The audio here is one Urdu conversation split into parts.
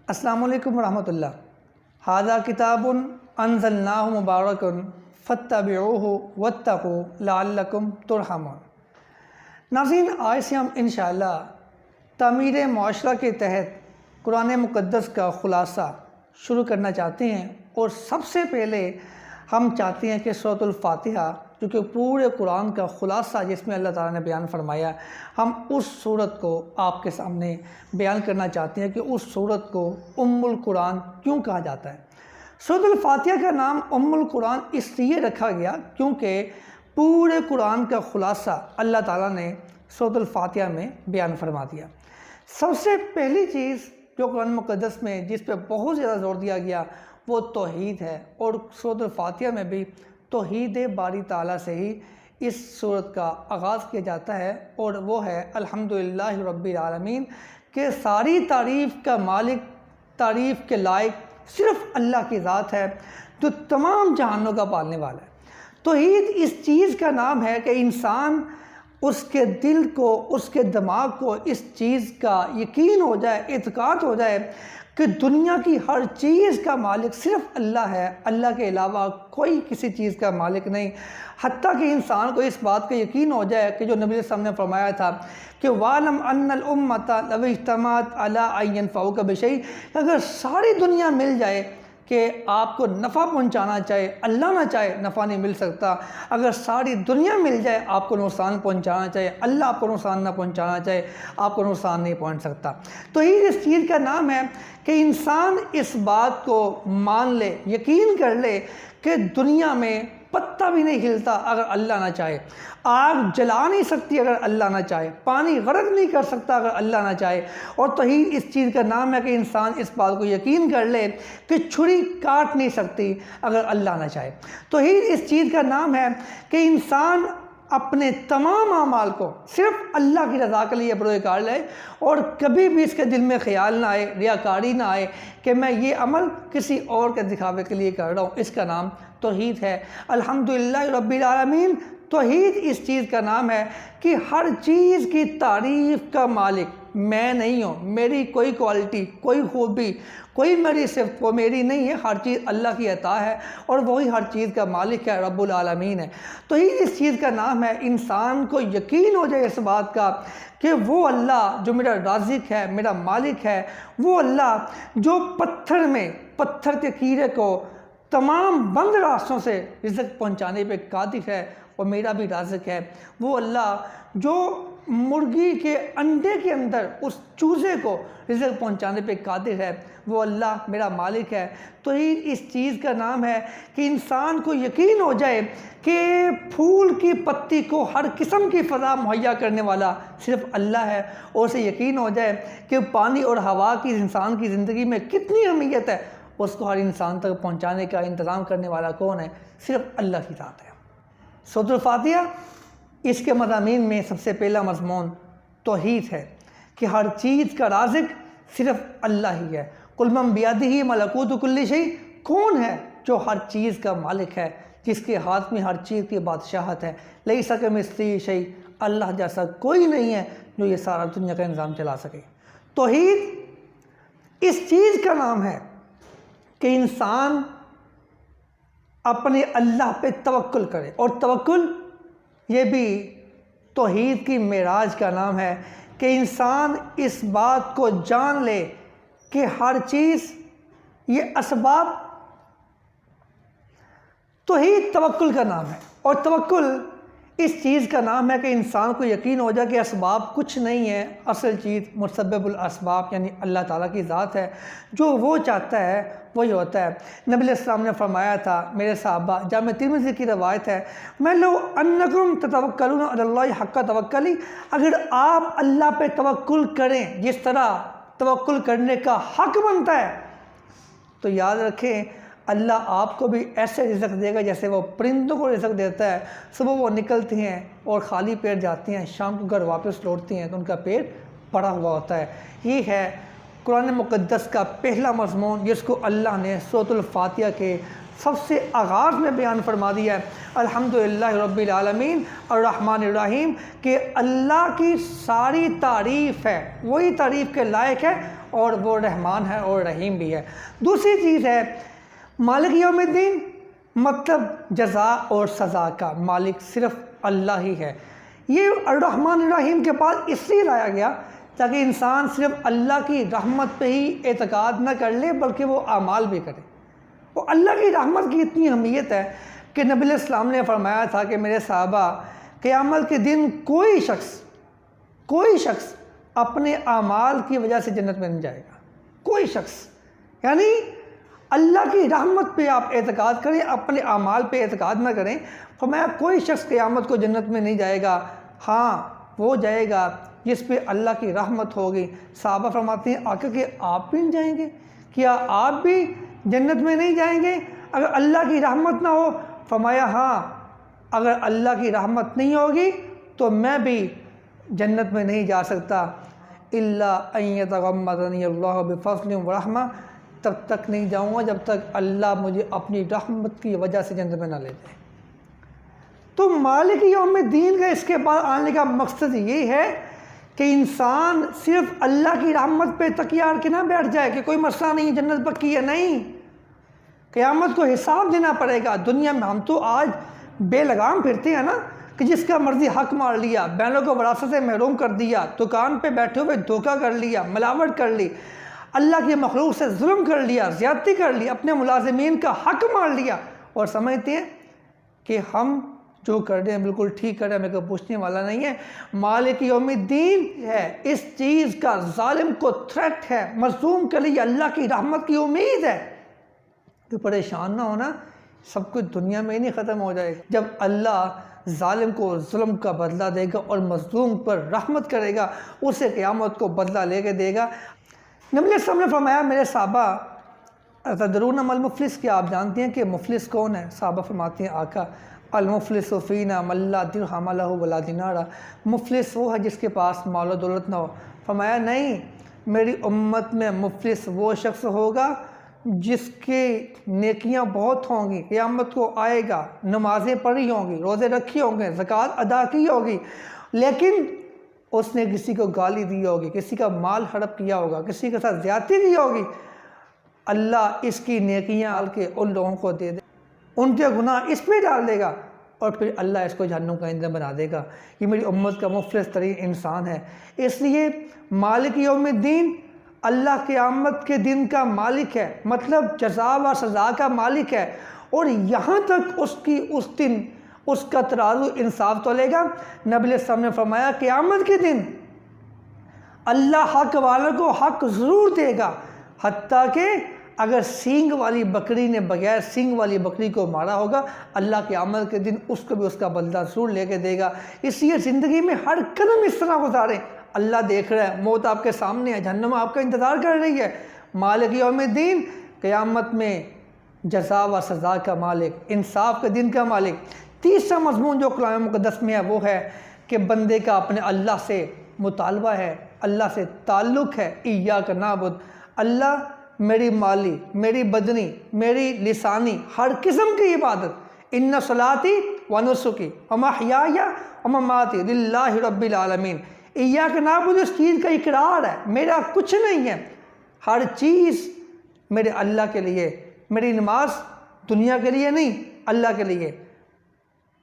السلام علیکم ورحمۃ اللہ۔ ھذا کتاب انزلناہ مبارک فاتبعوہ واتقوا لعلکم ترحمون۔ ناظرین، آج سے ہم انشاءاللہ تعمیر معاشرہ کے تحت قرآن مقدس کا خلاصہ شروع کرنا چاہتے ہیں، اور سب سے پہلے ہم چاہتے ہیں کہ سورۃ الفاتحہ جو کہ پورے قرآن کا خلاصہ جس میں اللہ تعالیٰ نے بیان فرمایا، ہم اس سورت کو آپ کے سامنے بیان کرنا چاہتے ہیں کہ اس سورت کو ام القرآن کیوں کہا جاتا ہے۔ سورۃ الفاتحہ کا نام ام القرآن اس لیے رکھا گیا کیونکہ پورے قرآن کا خلاصہ اللہ تعالیٰ نے سورۃ الفاتحہ میں بیان فرما دیا۔ سب سے پہلی چیز جو قرآن مقدس میں جس پہ بہت زیادہ زور دیا گیا وہ توحید ہے، اور سورۃ الفاتحہ میں بھی توحید باری تعالیٰ سے ہی اس سورت کا آغاز کیا جاتا ہے، اور وہ ہے الحمدللہ رب العالمین، کہ ساری تعریف کا مالک، تعریف کے لائق صرف اللہ کی ذات ہے جو تمام جہانوں کا پالنے والا ہے۔ توحید اس چیز کا نام ہے کہ انسان اس کے دل کو، اس کے دماغ کو اس چیز کا یقین ہو جائے، اعتقاد ہو جائے کہ دنیا کی ہر چیز کا مالک صرف اللہ ہے، اللہ کے علاوہ کوئی کسی چیز کا مالک نہیں۔ حتیٰ کہ انسان کو اس بات کا یقین ہو جائے کہ جو نبی صلی اللہ علیہ وسلم نے فرمایا تھا کہ وَعْلَمْ أَنَّ الْأُمَّةَ لَوْ اجْتَمَعَتْ عَلَىٰ أَن يَنفَعُوكَ بِشَيْءٍ، اگر ساری دنیا مل جائے کہ آپ کو نفع پہنچانا چاہے، اللہ نہ چاہے نفع نہیں مل سکتا۔ اگر ساری دنیا مل جائے آپ کو نقصان پہنچانا چاہے، اللہ آپ کو نقصان نہ پہنچانا چاہے، آپ کو نقصان نہیں پہنچ سکتا۔ تو یہ اس چیز کا نام ہے کہ انسان اس بات کو مان لے، یقین کر لے کہ دنیا میں پتہ بھی نہیں ہلتا اگر اللہ نہ چاہے، آگ جلا نہیں سکتی اگر اللہ نہ چاہے، پانی غرق نہیں کر سکتا اگر اللہ نہ چاہے۔ اور توحید اس چیز کا نام ہے کہ انسان اس بات کو یقین کر لے کہ چھری کاٹ نہیں سکتی اگر اللہ نہ چاہے۔ توحید اس چیز کا نام ہے کہ انسان اپنے تمام اعمال کو صرف اللہ کی رضا کے لیے بروئے لے، اور کبھی بھی اس کے دل میں خیال نہ آئے، ریاکاری نہ آئے کہ میں یہ عمل کسی اور کے دکھاوے کے لیے کر رہا ہوں۔ اس کا نام توحید ہے۔ الحمدللہ رب العالمین، توحید اس چیز کا نام ہے کہ ہر چیز کی تعریف کا مالک میں نہیں ہوں، میری کوئی کوالٹی، کوئی خوبی، کوئی میری صفت وہ میری نہیں ہے، ہر چیز اللہ کی عطا ہے، اور وہی ہر چیز کا مالک ہے، رب العالمین ہے۔ توحید اس چیز کا نام ہے انسان کو یقین ہو جائے اس بات کا کہ وہ اللہ جو میرا رازق ہے، میرا مالک ہے، وہ اللہ جو پتھر کے کیڑے کو تمام بند راستوں سے رزق پہنچانے پہ قادر ہے، اور میرا بھی رازق ہے، وہ اللہ جو مرغی کے انڈے کے اندر اس چوزے کو رزق پہنچانے پہ قادر ہے، وہ اللہ میرا مالک ہے۔ تو یہ اس چیز کا نام ہے کہ انسان کو یقین ہو جائے کہ پھول کی پتی کو ہر قسم کی فضا مہیا کرنے والا صرف اللہ ہے، اور اسے یقین ہو جائے کہ پانی اور ہوا کی انسان کی زندگی میں کتنی اہمیت ہے، اس کو ہر انسان تک پہنچانے کا انتظام کرنے والا کون ہے؟ صرف اللہ کی ذات ہے۔ سورۃ الفاتحہ اس کے مضامین میں سب سے پہلا مضمون توحید ہے کہ ہر چیز کا رازق صرف اللہ ہی ہے۔ قُلْ مَن بِیَدِهِ مَلَکُوتُ کُلِّ شَیْءٍ، کون ہے جو ہر چیز کا مالک ہے، جس کے ہاتھ میں ہر چیز کی بادشاہت ہے۔ لَیْسَ کَمِثْلِهِ شَیْءٌ، اللہ جیسا کوئی نہیں ہے جو یہ سارا دنیا کا نظام چلا سکے۔ توحید اس چیز کا نام ہے کہ انسان اپنے اللہ پہ توکل کرے، اور توکل یہ بھی توحید کی معراج کا نام ہے کہ انسان اس بات کو جان لے کہ ہر چیز یہ اسباب، توحید توکل کا نام ہے، اور توکل اس چیز کا نام ہے کہ انسان کو یقین ہو جائے کہ اسباب کچھ نہیں ہے، اصل چیز مسبب الاسباب یعنی اللہ تعالیٰ کی ذات ہے، جو وہ چاہتا ہے وہی ہوتا ہے۔ نبی علیہ السلام نے فرمایا تھا، میرے صحابہ، جامع ترمذی کی روایت ہے، میں لو انکم تتوکلون علی اللہ حق توکلی، اگر آپ اللہ پہ توکل کریں جس طرح توکل کرنے کا حق بنتا ہے، تو یاد رکھیں اللہ آپ کو بھی ایسے رزق دے گا جیسے وہ پرندوں کو رزق دیتا ہے۔ صبح وہ نکلتے ہیں اور خالی پیٹ جاتی ہیں، شام کو گھر واپس لوٹتی ہیں تو ان کا پیٹ بھرا ہوا ہوتا ہے۔ یہ ہے قرآن مقدس کا پہلا مضمون جس کو اللہ نے سورۃ الفاتحہ کے سب سے آغاز میں بیان فرما دیا ہے، الحمدللہ رب العالمین الرحمن الرحیم، کہ اللہ کی ساری تعریف ہے، وہی تعریف کے لائق ہے، اور وہ رحمان ہے اور رحیم بھی ہے۔ دوسری چیز ہے مالک یوم الدین، مطلب جزا اور سزا کا مالک صرف اللہ ہی ہے۔ یہ الرحمن الرحیم کے بعد اس لیے لایا گیا تاکہ انسان صرف اللہ کی رحمت پہ ہی اعتقاد نہ کر لے بلکہ وہ اعمال بھی کرے۔ وہ اللہ کی رحمت کی اتنی اہمیت ہے کہ نبی علیہ السلام نے فرمایا تھا کہ میرے صحابہ، قیامت کے دن کوئی شخص اپنے اعمال کی وجہ سے جنت میں نہیں جائے گا، کوئی شخص۔ یعنی اللہ کی رحمت پہ آپ اعتقاد کریں، اپنے اعمال پہ اعتقاد نہ کریں۔ فرمایا کوئی شخص قیامت کو جنت میں نہیں جائے گا، ہاں وہ جائے گا جس پہ اللہ کی رحمت ہوگی۔ صحابہ فرماتے ہیں آقا کہ آپ بھی نہیں جائیں گے؟ کیا آپ بھی جنت میں نہیں جائیں گے اگر اللہ کی رحمت نہ ہو؟ فرمایا ہاں، اگر اللہ کی رحمت نہیں ہوگی تو میں بھی جنت میں نہیں جا سکتا، الا ان یتغمدنی اللہ بفضل ورحمہ، تب تک نہیں جاؤں گا جب تک اللہ مجھے اپنی رحمت کی وجہ سے جنت میں نہ لے جائے۔ تو مالک یوم الدین کا اس کے بعد آنے کا مقصد یہ ہے کہ انسان صرف اللہ کی رحمت پہ تکیہ کر کے نہ بیٹھ جائے کہ کوئی مسئلہ نہیں، جنت پکی ہے۔ نہیں، قیامت کو حساب دینا پڑے گا۔ دنیا میں ہم تو آج بے لگام پھرتے ہیں نا، کہ جس کا مرضی حق مار لیا، بہنوں کو وراثت سے محروم کر دیا، دکان پہ بیٹھے ہوئے دھوکہ کر لیا، ملاوٹ کر لی، اللہ کی مخلوق سے ظلم کر لیا، زیادتی کر لی، اپنے ملازمین کا حق مار لیا، اور سمجھتے ہیں کہ ہم جو کر رہے ہیں بالکل ٹھیک کر رہے ہیں، ہمیں کوئی پوچھنے والا نہیں ہے۔ مالک یوم الدین ہے، اس چیز کا ظالم کو تھریٹ ہے، مظلوم کے لیے اللہ کی رحمت کی امید ہے۔ تو پریشان نہ ہونا، سب کچھ دنیا میں ہی نہیں ختم ہو جائے گا۔ جب اللہ ظالم کو ظلم کا بدلہ دے گا اور مظلوم پر رحمت کرے گا، اسے قیامت کو بدلہ لے کے دے گا۔ نبی علیہ السلام نے فرمایا میرے صحابہ تدرون ما المفلس، کیا آپ جانتے ہیں کہ مفلس کون ہے؟ صحابہ فرماتے ہیں آقا المفلس فینا من لا درہم لہ ولا دینار، مفلس وہ ہے جس کے پاس مال و دولت نہ ہو۔ فرمایا نہیں، میری امت میں مفلس وہ شخص ہوگا جس کے نیکیاں بہت ہوں گی، قیامت کو آئے گا، نمازیں پڑھی ہوں گی، روزے رکھی ہوں گے، زکوٰۃ ادا کی ہوگی، لیکن اس نے کسی کو گالی دی ہوگی، کسی کا مال ہڑپ کیا ہوگا، کسی کے ساتھ زیادتی کی ہوگی، اللہ اس کی نیکیاں ڈال کے ان لوگوں کو دے دے، ان کے گناہ اس پہ ڈال دے گا، اور پھر اللہ اس کو جہنم کا ایندھن بنا دے گا۔ یہ میری امت کا مفلس ترین انسان ہے۔ اس لیے مالک یوم الدین اللہ قیامت کے دن کا مالک ہے، مطلب جزا و سزا کا مالک ہے، اور یہاں تک اس دن اس کا ترازو انصاف تولے گا۔ نبی علیہ السلام نے فرمایا قیامت کے دن اللہ حق والوں کو حق ضرور دے گا، حتیٰ کہ اگر سینگ والی بکری نے بغیر سینگ والی بکری کو مارا ہوگا، اللہ قیامت کے دن اس کو بھی اس کا بدلہ ضرور لے کے دے گا۔ اس لیے زندگی میں ہر قدم اس طرح گزاریں، اللہ دیکھ رہا ہے، موت آپ کے سامنے ہے، جہنم آپ کا انتظار کر رہی ہے۔ مالک یوم الدین قیامت میں جزا و سزا کا مالک، انصاف کے دن کا مالک۔ تیسرا مضمون جو قرآن مقدس میں ہے وہ ہے کہ بندے کا اپنے اللہ سے مطالبہ ہے، اللہ سے تعلق ہے۔ ایاک نعبد، اللہ میری مالی، میری بدنی، میری لسانی، ہر قسم کی عبادت، ان صلاتی و نسکی و محیای و مماتی للہ رب العالمین۔ ایاک نعبد اس چیز کا اقرار ہے، میرا کچھ نہیں ہے، ہر چیز میرے اللہ کے لیے، میری نماز دنیا کے لیے نہیں، اللہ کے لیے،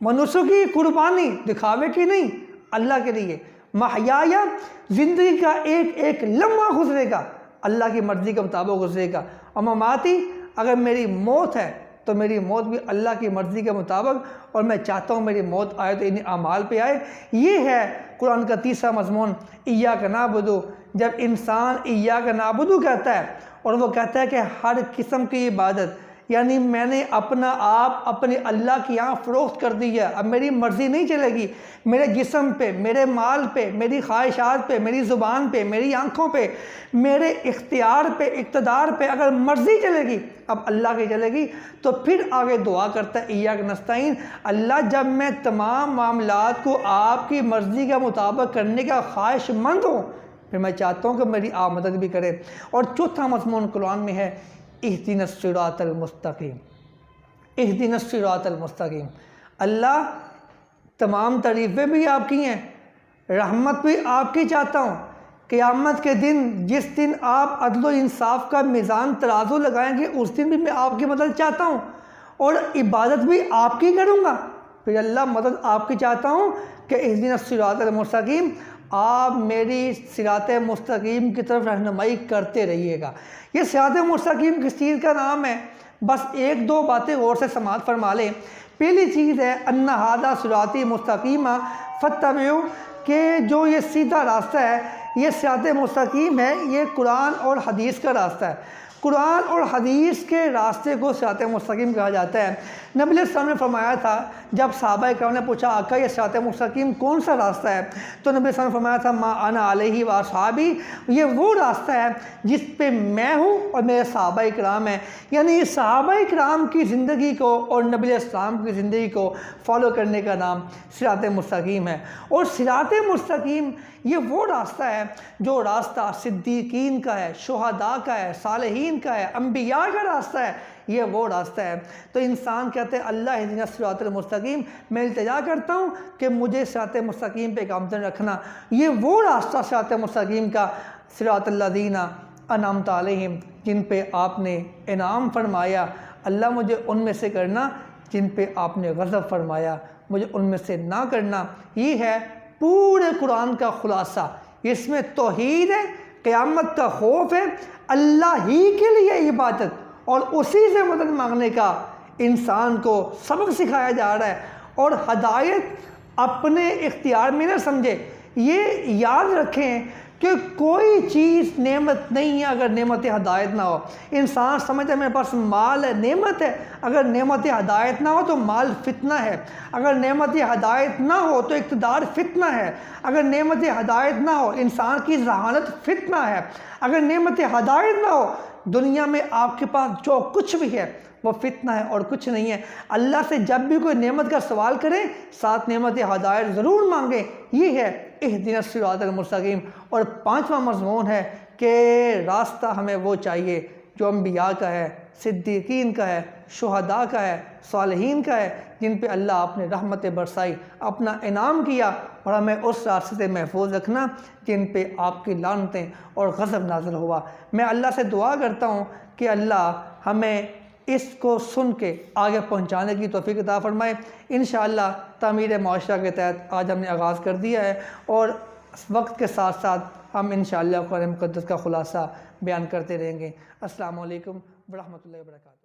ونسکی قربانی دکھاوے کی نہیں، اللہ کے لیے، محیای زندگی کا ایک ایک لمحہ گزرے گا اللہ کی مرضی کے مطابق گزرے گا، اور مماتی اگر میری موت ہے تو میری موت بھی اللہ کی مرضی کے مطابق، اور میں چاہتا ہوں میری موت آئے تو انہیں اعمال پہ آئے۔ یہ ہے قرآن کا تیسرا مضمون، ایاک نعبد۔ جب انسان ایاک نعبد کہتا ہے اور وہ کہتا ہے کہ ہر قسم کی عبادت، یعنی میں نے اپنا آپ اپنے اللہ کی یہاں فروخت کر دی ہے، اب میری مرضی نہیں چلے گی، میرے جسم پہ، میرے مال پہ، میری خواہشات پہ، میری زبان پہ، میری آنکھوں پہ، میرے اختیار پہ، اقتدار پہ اگر مرضی چلے گی، اب اللہ کی چلے گی، تو پھر آگے دعا کرتا ہے ایاک نستعین، اللہ جب میں تمام معاملات کو آپ کی مرضی کے مطابق کرنے کا خواہش مند ہوں، پھر میں چاہتا ہوں کہ میری آپ مدد بھی کرے۔ اور چوتھا مضمون قرآن میں ہے اہدنا الصراط المستقیم، اہدنا الصراط المستقیم۔ اللہ تمام تعریفیں بھی آپ کی ہیں، رحمت بھی آپ کی چاہتا ہوں۔ قیامت کے دن جس دن آپ عدل و انصاف کا میزان ترازو لگائیں گے اس دن بھی میں آپ کی مدد چاہتا ہوں، اور عبادت بھی آپ کی کروں گا۔ پھر اللہ مدد آپ کی چاہتا ہوں کہ اہدنا الصراط المستقیم، آپ میری صراط مستقیم کی طرف رہنمائی کرتے رہیے گا۔ یہ صراط مستقیم کس چیز کا نام ہے؟ بس ایک دو باتیں غور سے سماعت فرما لیں۔ پہلی چیز ہے ان ھذا صراطی مستقیم فاتبعوہ، کہ جو یہ سیدھا راستہ ہے، یہ صراط مستقیم ہے، یہ قرآن اور حدیث کا راستہ ہے۔ قرآن اور حدیث کے راستے کو صراط مستقیم کہا جاتا ہے۔ نبی علیہ السلام نے فرمایا تھا، جب صحابہ کرام نے پوچھا آقا یہ صراط مستقیم کون سا راستہ ہے، تو نبی علیہ السلام نے فرمایا تھا ما انا علیہ و اصحابی، یہ وہ راستہ ہے جس پہ میں ہوں اور میرے صحابہ کرام ہیں۔ یعنی صحابہ کرام کی زندگی کو اور نبی علیہ السلام کی زندگی کو فالو کرنے کا نام صراط مستقیم ہے۔ اور صراط مستقیم یہ وہ راستہ ہے جو راستہ صدیقین کا ہے، شہداء کا ہے، صالحین کا ہے، انبیاء کا راستہ ہے، یہ وہ راستہ ہے۔ تو انسان کہتے ہیں اللہ اہدنا الصراط المستقیم، میں التجا کرتا ہوں کہ مجھے صراط مستقیم پہ گامزن رکھنا۔ یہ وہ راستہ صراط مستقیم کا، صراط الذین انعمت علیہم، جن پہ آپ نے انعام فرمایا۔ اللہ مجھے ان میں سے کرنا جن پہ آپ نے غضب فرمایا، مجھے ان میں سے نہ کرنا۔ یہ ہے پورے قرآن کا خلاصہ۔ اس میں توحید ہے، قیامت کا خوف ہے، اللہ ہی کے لیے عبادت اور اسی سے مدد مانگنے کا انسان کو سبق سکھایا جا رہا ہے۔ اور ہدایت اپنے اختیار میں نہ سمجھے، یہ یاد رکھیں کہ کوئی چیز نعمت نہیں ہے اگر نعمت ہدایت نہ ہو۔ انسان سمجھتا ہے میرے پاس مال ہے، نعمت ہے، اگر نعمت ہدایت نہ ہو تو مال فتنہ ہے، اگر نعمت ہدایت نہ ہو تو اقتدار فتنہ ہے، اگر نعمت ہدایت نہ ہو انسان کی ذہانت فتنہ ہے، اگر نعمت ہدایت نہ ہو دنیا میں آپ کے پاس جو کچھ بھی ہے وہ فتنہ ہے اور کچھ نہیں ہے۔ اللہ سے جب بھی کوئی نعمت کا سوال کریں ساتھ نعمت ہدایت ضرور مانگیں۔ یہ ہے اہدنا الصراط المستقیم۔ اور پانچواں مضمون ہے کہ راستہ ہمیں وہ چاہیے جو انبیاء کا ہے، صدیقین کا ہے، شہداء کا ہے، صالحین کا ہے، جن پہ اللہ آپ نے رحمت برسائی، اپنا انعام کیا، اور ہمیں اس راستے سے محفوظ رکھنا جن پہ آپ کی لعنتیں اور غضب نازل ہوا۔ میں اللہ سے دعا کرتا ہوں کہ اللہ ہمیں اس کو سن کے آگے پہنچانے کی توفیق عطا فرمائے۔ انشاءاللہ تعمیر معاشرہ کے تحت آج ہم نے آغاز کر دیا ہے، اور وقت کے ساتھ ساتھ ہم انشاءاللہ قرآن مقدس کا خلاصہ بیان کرتے رہیں گے۔ السلام علیکم ورحمۃ اللہ وبرکاتہ۔